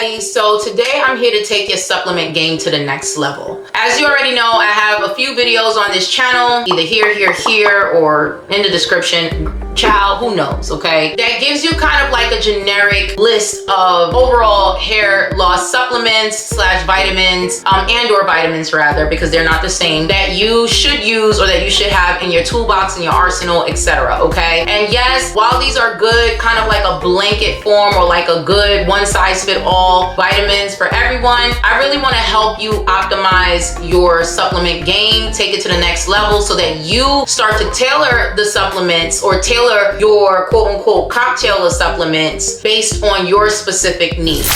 Baddies. So today I'm here to take your supplement game to the next level. As you already know, I have a few videos on this channel, either here, or in the description. Child, who knows, okay? That gives you kind of like a generic list of overall hair loss supplements slash vitamins, and or vitamins rather, because they're not the same, that you should use or that you should have in your toolbox, in your arsenal, etc. Okay? And yes, while these are good, kind of like a blanket form or like a good one-size-fit-all vitamins for everyone, I really want to help you optimize your supplement game, take it to the next level so that you start to tailor the supplements or tailor your quote-unquote cocktail of supplements based on your specific needs.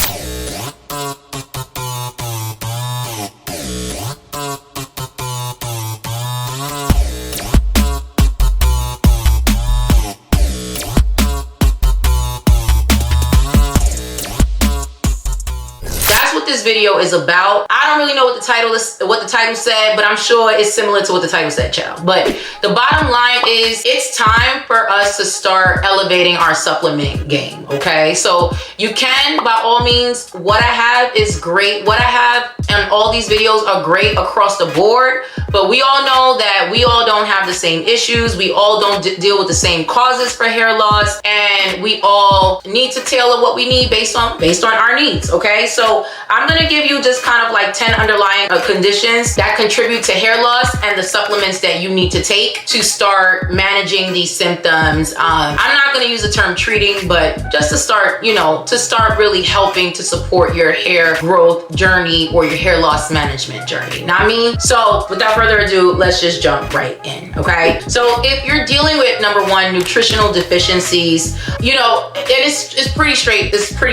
This video is about. I don't really know what the title said, but I'm sure it's similar to what the title said, child. But the bottom line is it's time for us to start elevating our supplement game, okay? So you can, by all means, what I have is great. What I have and all these videos are great across the board, but we all know that we all don't have the same issues. We all don't deal with the same causes for hair loss, and we all need to tailor what we need based on our needs, okay? So I'm gonna give you just kind of like 10 underlying conditions that contribute to hair loss and the supplements that you need to take to start managing these symptoms. I'm not gonna use the term treating, but just to start, to start really helping to support your hair growth journey or your hair loss management journey. Know what I mean? So without further ado, let's just jump right in, okay? So if you're dealing with number one, nutritional deficiencies, it's pretty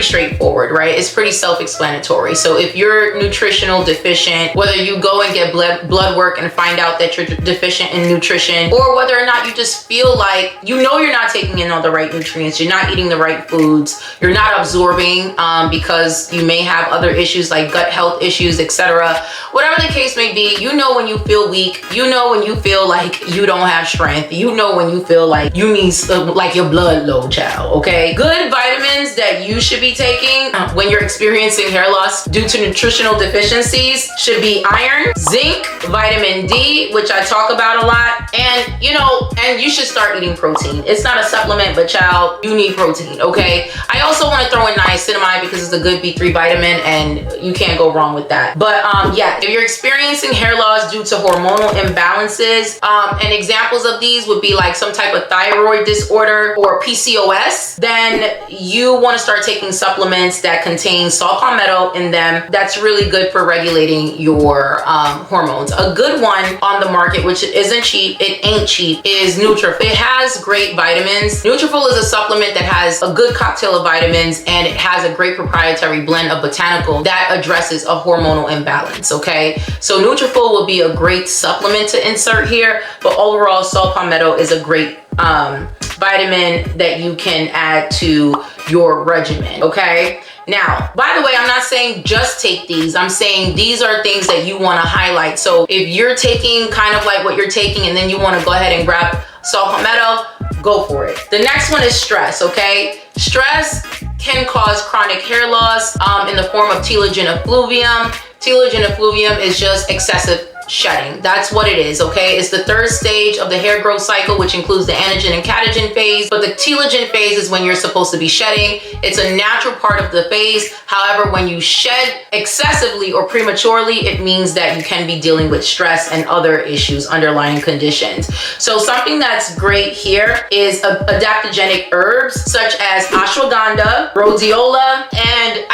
straightforward, right? It's pretty self-explanatory. So if you're nutritional deficient, whether you go and get blood work and find out that you're deficient in nutrition, or whether or not you just feel like you're not taking in all the right nutrients, you're not eating the right foods, you're not absorbing because you may have other issues like gut health issues, etc. Whatever the case may be, when you feel weak, when you feel like you don't have strength, when you feel like you need like your blood low, child, okay? Good vitamins that you should be taking when you're experiencing hair loss due to nutritional deficiencies should be iron, zinc, vitamin D, which I talk about a lot, and you should start eating protein. It's not a supplement, but child, you need protein, okay? I also want to throw in niacinamide because it's a good B3 vitamin and you can't go wrong with that. But yeah, if you're experiencing hair loss due to hormonal imbalances, and examples of these would be like some type of thyroid disorder or PCOS, then you want to start taking supplements that contain saw palmetto in them. That's really good for regulating your hormones. A good one on the market, which isn't cheap, it ain't cheap, is Nutrafol. It has great vitamins. Nutrafol is a supplement that has a good cocktail of vitamins, and it has a great proprietary blend of botanical that addresses a hormonal imbalance, okay? So Nutrafol will be a great supplement to insert here, but overall saw palmetto is a great vitamin that you can add to your regimen, okay? Now, by the way, I'm not saying just take these. I'm saying these are things that you want to highlight. So if you're taking kind of like what you're taking and then you want to go ahead and grab saw palmetto, go for it. The next one is stress, okay? Stress can cause chronic hair loss in the form of telogen effluvium. Telogen effluvium is just excessive shedding. That's what it is, okay? It's the third stage of the hair growth cycle, which includes the anagen and catagen phase, but the telogen phase is when you're supposed to be shedding. It's a natural part of the phase. However, when you shed excessively or prematurely, it means that you can be dealing with stress and other issues, underlying conditions. So something that's great here is adaptogenic herbs such as ashwagandha, rhodiola, and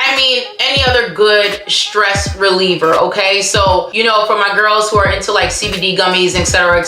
any other good stress reliever, okay? So, for my girls who are into like CBD gummies, etc.,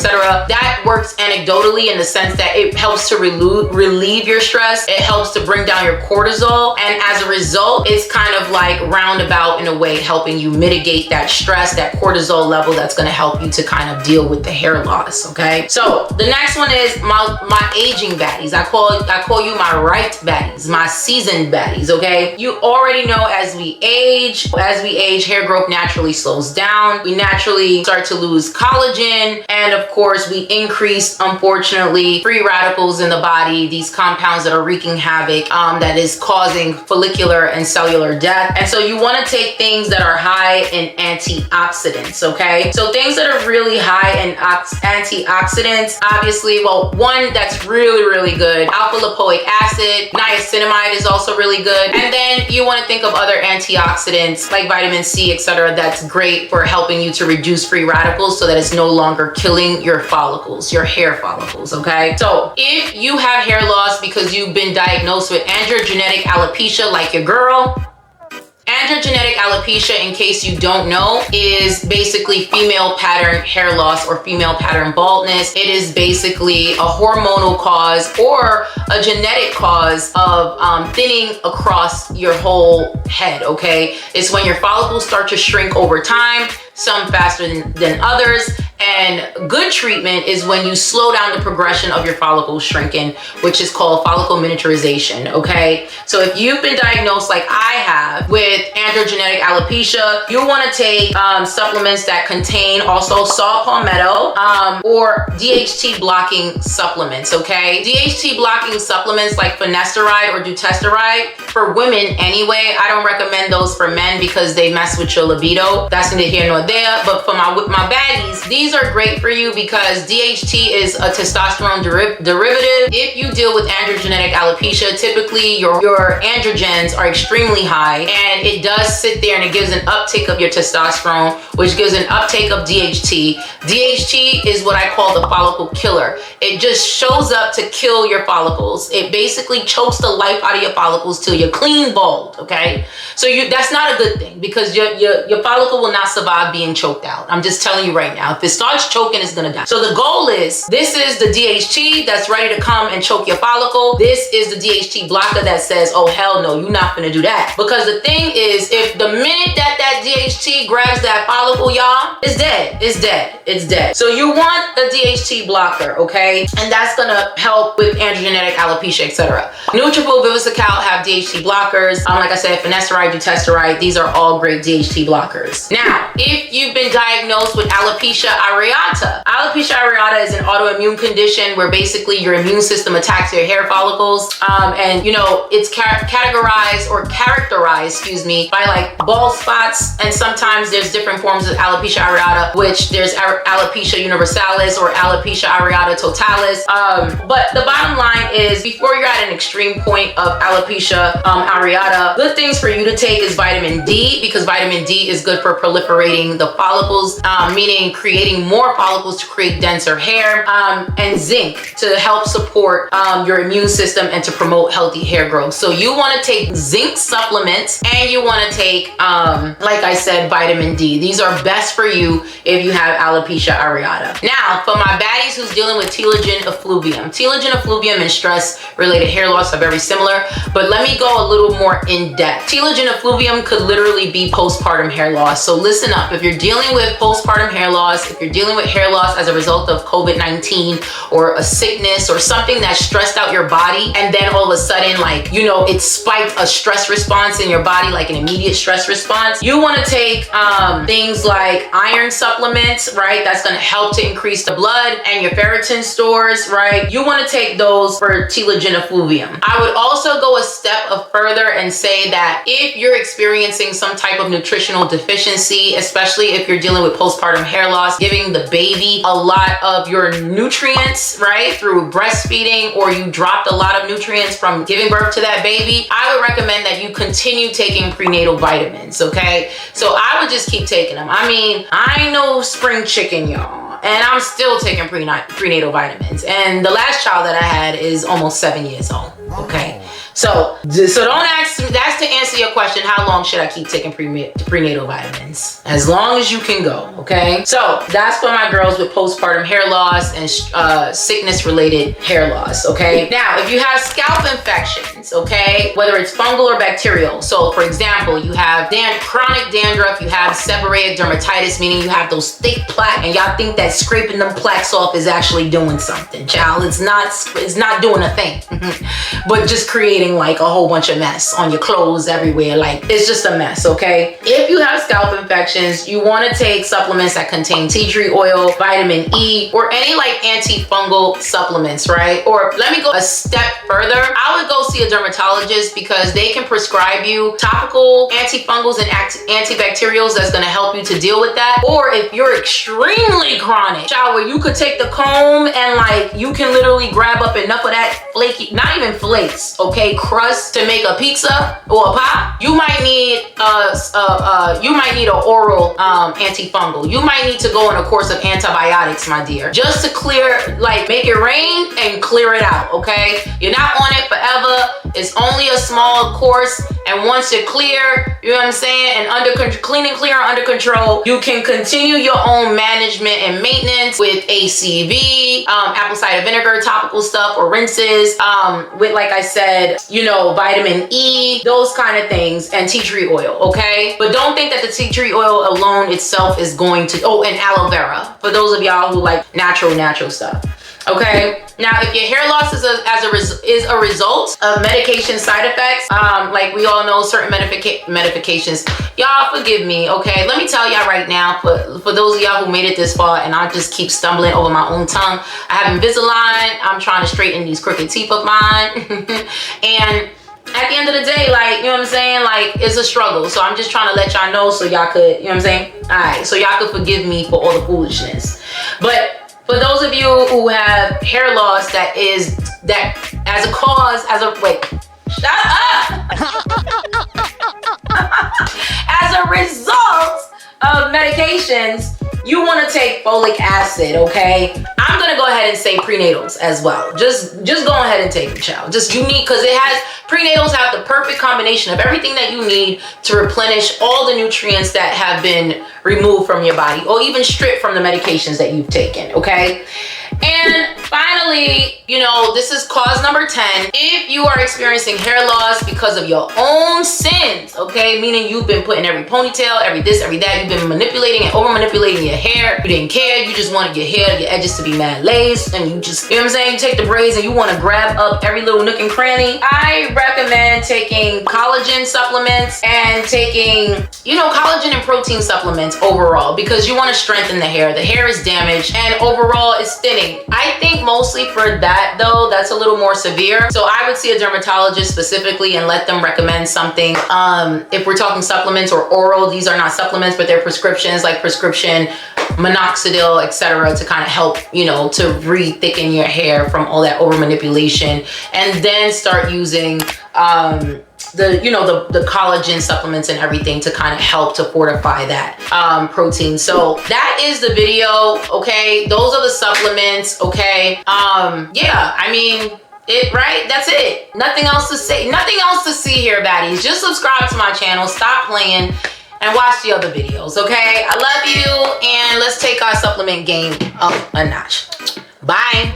that works anecdotally in the sense that it helps to relieve your stress. It helps to bring down your cortisol, and as a result, it's kind of like roundabout in a way helping you mitigate that stress, that cortisol level that's going to help you to kind of deal with the hair loss, okay? So the next one is my aging baddies. I call you my right baddies, my seasoned baddies, okay? You already know as we age. As we age, hair growth naturally slows down. We naturally start to lose collagen. And of course, we increase, unfortunately, free radicals in the body, these compounds that are wreaking havoc, that is causing follicular and cellular death. And so you want to take things that are high in antioxidants, okay? So things that are really high in antioxidants, obviously, well, one that's really, really good, alpha lipoic acid, niacinamide is also really good. And then you want to think of other antioxidants like vitamin C, etc. That's great for helping you to reduce free radicals so that it's no longer killing your follicles, your hair follicles, okay? So if you have hair loss because you've been diagnosed with androgenetic alopecia like your girl, androgenetic alopecia, in case you don't know, is basically female pattern hair loss or female pattern baldness. It is basically a hormonal cause or a genetic cause of thinning across your whole head, okay? It's when your follicles start to shrink over time, some faster than others. And good treatment is when you slow down the progression of your follicles shrinking, which is called follicle miniaturization, okay? So if you've been diagnosed like I have with androgenetic alopecia, you want to take supplements that contain also saw palmetto or DHT blocking supplements, okay? DHT blocking supplements like finasteride or dutasteride, for women anyway, I don't recommend those for men because they mess with your libido. That's neither here nor there. But for my baddies, these are great for you because DHT is a testosterone derivative. If you deal with androgenetic alopecia, typically your androgens are extremely high, and it does sit there and it gives an uptake of your testosterone, which gives an uptake of DHT. DHT is what I call the follicle killer. It just shows up to kill your follicles. It basically chokes the life out of your follicles till you're clean bald, okay? So that's not a good thing because your follicle will not survive being choked out. I'm just telling you right now. If it starts choking, it's gonna die. So the goal is, this is the DHT that's ready to come and choke your follicle. This is the DHT blocker that says, oh hell no, you're not gonna do that. Because the thing is, if the minute that DHT grabs that follicle, y'all, it's dead. It's dead. It's dead. So you want a DHT blocker, okay? And that's gonna help with androgenetic alopecia, etc. Nutrable, Vivisecal have DHT blockers. Like I said, finasteride, dutasteride, these are all great DHT blockers. Now, if you've been diagnosed with alopecia areata, alopecia areata is an autoimmune condition where basically your immune system attacks your hair follicles, and you know it's categorized or characterized, excuse me, by like bald spots, and sometimes there's different forms of alopecia areata, which there's alopecia universalis or alopecia areata totalis. But the bottom line is, before you're at an extreme point of alopecia areata, good things for you to take is vitamin D, because vitamin D is good for proliferating the follicles, meaning creating more follicles to create denser hair, and zinc to help support your immune system and to promote healthy hair growth. So you want to take zinc supplements, and you want to take, like I said, vitamin D. These are best for you if you have alopecia areata. Now, for my baddies who's dealing with telogen effluvium. Telogen effluvium and stress-related hair loss are very similar, but let me go a little more in depth. Telogen effluvium could literally be postpartum hair loss. So listen up. If you're dealing with postpartum hair loss, if you're dealing with hair loss as a result of COVID-19 or a sickness or something that stressed out your body, and then all of a sudden, like, you know, it spiked a stress response in your body, like an immediate stress response, you want to take things like iron supplements, right? That's going to help to increase the blood, and your ferritin stores, right? You want to take those for telogen effluvium. I would also go a step further and say that if you're experiencing some type of nutritional deficiency, especially if you're dealing with postpartum hair loss, giving the baby a lot of your nutrients, right, through breastfeeding, or you dropped a lot of nutrients from giving birth to that baby, I would recommend that you continue taking prenatal vitamins, okay? So I would just keep taking them. I mean, I ain't no spring chicken, y'all, and I'm still taking prenatal vitamins. And the last child that I had is almost 7 years old, okay? So don't ask me, that's to answer your question, how long should I keep taking prenatal vitamins? As long as you can go, okay? So that's for my girls with postpartum hair loss and sickness-related hair loss, okay? Now, if you have scalp infections, infections, okay? Whether it's fungal or bacterial. So for example, you have chronic dandruff, you have seborrheic dermatitis, meaning you have those thick plaques, and y'all think that scraping them plaques off is actually doing something. Child, it's not doing a thing, but just creating like a whole bunch of mess on your clothes everywhere. Like, it's just a mess, okay? If you have scalp infections, you want to take supplements that contain tea tree oil, vitamin E, or any like antifungal supplements, right? Or let me go a step further. I would go see a dermatologist because they can prescribe you topical antifungals and antibacterials that's going to help you to deal with that. Or if you're extremely chronic, shower, you could take the comb and like you can literally grab up enough of that flaky, not even flakes, okay, crust to make a pizza or a pie. You might need an oral antifungal. You might need to go on a course of antibiotics, my dear, just to clear, like, make it rain and clear it out, okay? You're not on it forever. It's only a small course, and once you're clear, you know what I'm saying, and clean and clear under control, you can continue your own management and maintenance with ACV, apple cider vinegar, topical stuff, or rinses, with, like I said, you know, vitamin E, those kind of things, and tea tree oil, okay? But don't think that the tea tree oil alone itself is going to, oh, and aloe vera, for those of y'all who like natural stuff. Okay, now if your hair loss is a result of medication side effects, like we all know certain medications, y'all forgive me, okay? Let me tell y'all right now, for those of y'all who made it this far and I just keep stumbling over my own tongue, I have Invisalign. I'm trying to straighten these crooked teeth of mine. And at the end of the day, like, you know what I'm saying? Like, it's a struggle. So I'm just trying to let y'all know so y'all could, you know what I'm saying? All right, so y'all could forgive me for all the foolishness. But for those of you who have hair loss that as a cause, wait, shut up! As a result of medications, you want to take folic acid, okay? I'm gonna go ahead and say prenatals as well. Just go ahead and take them, child. Just you need, because prenatals have the perfect combination of everything that you need to replenish all the nutrients that have been removed from your body or even stripped from the medications that you've taken, okay? And finally, you know, this is cause number 10. If you are experiencing hair loss because of your own sins, okay, meaning you've been putting every ponytail, every this, every that, you've been manipulating and over manipulating your hair, you didn't care, you just wanted your hair, your edges to be mad lace, and you just, you know what I'm saying, you take the braids and you want to grab up every little nook and cranny, I recommend taking collagen supplements and taking, you know, collagen and protein supplements overall, because you want to strengthen the hair. The hair is damaged and overall it's thinning. I think mostly for that though, that's a little more severe. So I would see a dermatologist specifically and let them recommend something. If we're talking supplements or oral, these are not supplements, but they're prescriptions, like prescription minoxidil, etc., to kind of help, you know, to re-thicken your hair from all that over manipulation, and then start using the collagen supplements and everything to kind of help to fortify that protein. So that is the video, okay? Those are the supplements, okay? Yeah, I mean, right? That's it. Nothing else to say. Nothing else to see here, baddies. Just subscribe to my channel, stop playing, and watch the other videos, okay? I love you, and let's take our supplement game up a notch. Bye.